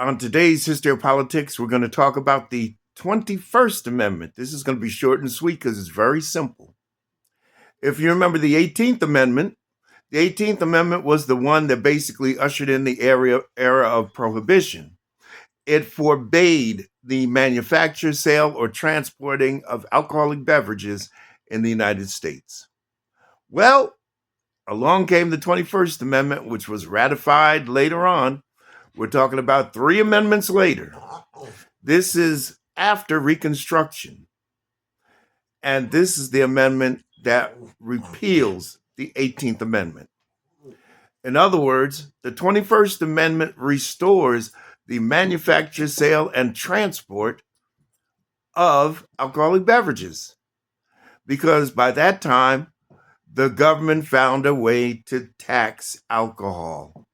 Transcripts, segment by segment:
On today's History of Politics, we're going to talk about the 21st Amendment. This is going to be short and sweet because it's very simple. If you remember the 18th Amendment, the 18th Amendment was the one that basically ushered in the era of prohibition. It forbade the manufacture, sale, or transporting of alcoholic beverages in the United States. Well, along came the 21st Amendment, which was ratified later on. We're talking about 3 amendments later. This is after Reconstruction. And this is the amendment that repeals the 18th Amendment. In other words, the 21st Amendment restores the manufacture, sale, and transport of alcoholic beverages. Because by that time, the government found a way to tax alcohol.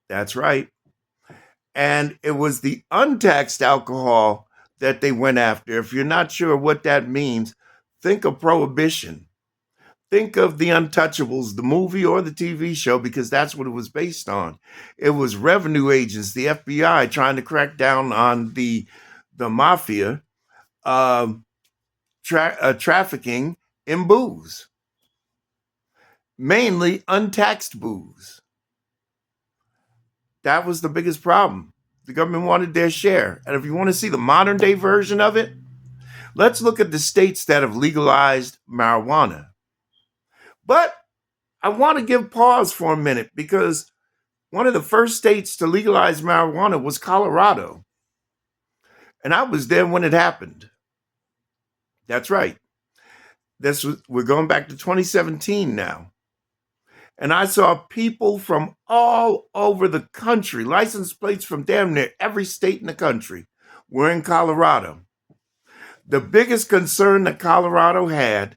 That's right. And it was the untaxed alcohol that they went after. If you're not sure what that means, think of Prohibition. Think of The Untouchables, the movie or the TV show, because that's what it was based on. It was revenue agents, the FBI, trying to crack down on the mafia trafficking in booze, mainly untaxed booze. That was the biggest problem. The government wanted their share. And if you want to see the modern day version of it, let's look at the states that have legalized marijuana. But I want to give pause for a minute because one of the first states to legalize marijuana was Colorado. And I was there when it happened. That's right. We're going back to 2017 now. And I saw people from all over the country, license plates from damn near every state in the country, were in Colorado. The biggest concern that Colorado had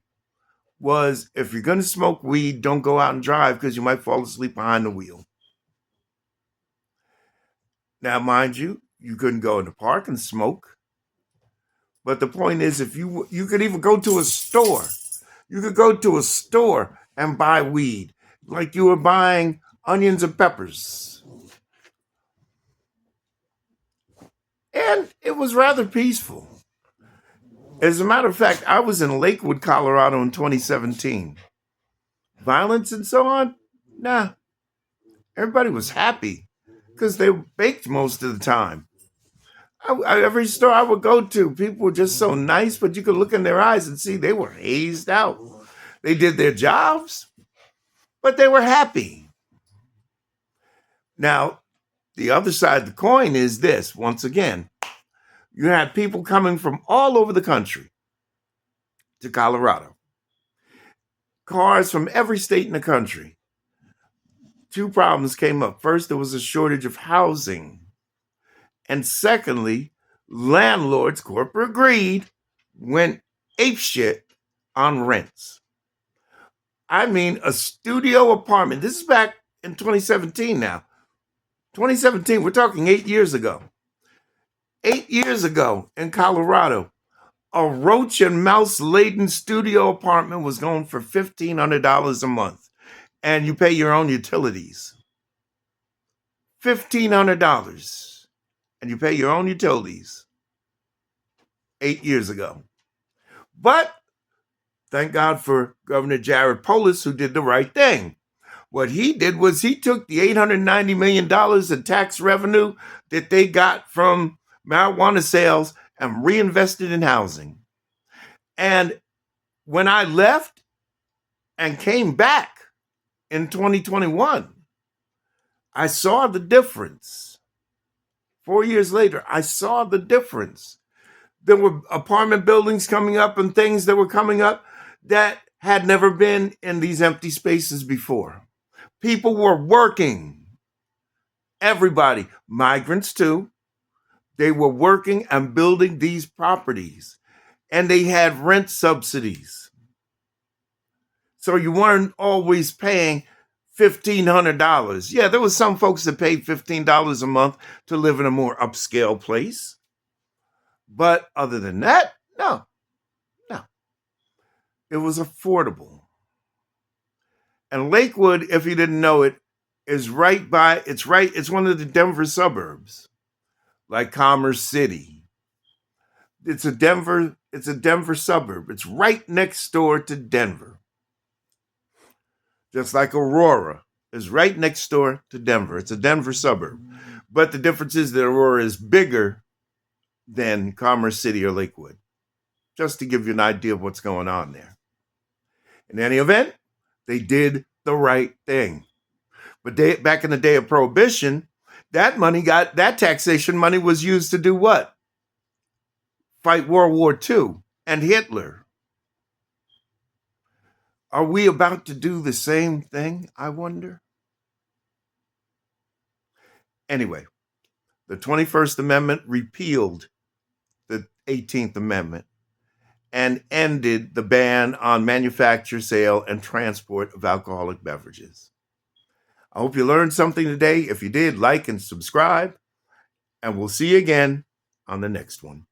was if you're going to smoke weed, don't go out and drive because you might fall asleep behind the wheel. Now, mind you, you couldn't go in the park and smoke. But the point is, if you could even go to a store, you could go to a store and buy weed like you were buying onions and peppers. And it was rather peaceful. As a matter of fact, I was in Lakewood, Colorado in 2017. Violence and so on? Nah. Everybody was happy because they were baked most of the time. Every store I would go to, people were just so nice, but you could look in their eyes and see they were hazed out. They did their jobs, but they were happy. Now, the other side of the coin is this. Once again, you had people coming from all over the country to Colorado. Cars from every state in the country. 2 problems came up. First, there was a shortage of housing. And secondly, landlords, corporate greed, went apeshit on rents. I mean, a studio apartment. This is back in 2017 now. 2017, we're talking 8 years ago. 8 years ago in Colorado, a roach and mouse laden studio apartment was going for $1,500 a month. And you pay your own utilities. $1,500. And you pay your own utilities. 8 years ago. But thank God for Governor Jared Polis, who did the right thing. What he did was he took the $890 million in tax revenue that they got from marijuana sales and reinvested in housing. And when I left and came back in 2021, I saw the difference. 4 years later, I saw the difference. There were apartment buildings coming up and things that were coming up that had never been in these empty spaces before. People were working. Everybody, migrants too. They were working and building these properties. And they had rent subsidies. So you weren't always paying $1,500. Yeah, there was some folks that paid $15 a month to live in a more upscale place. But other than that, no. It was affordable. And Lakewood, if you didn't know it, is it's one of the Denver suburbs, like Commerce City. It's a Denver suburb. It's right next door to Denver. Just like Aurora is right next door to Denver. It's a Denver suburb. But the difference is that Aurora is bigger than Commerce City or Lakewood, just to give you an idea of what's going on there. In any event, they did the right thing. But back in the day of Prohibition, that taxation money was used to do what? Fight World War II and Hitler. Are we about to do the same thing, I wonder? Anyway, the 21st Amendment repealed the 18th Amendment and ended the ban on manufacture, sale, and transport of alcoholic beverages. I hope you learned something today. If you did, like and subscribe, and we'll see you again on the next one.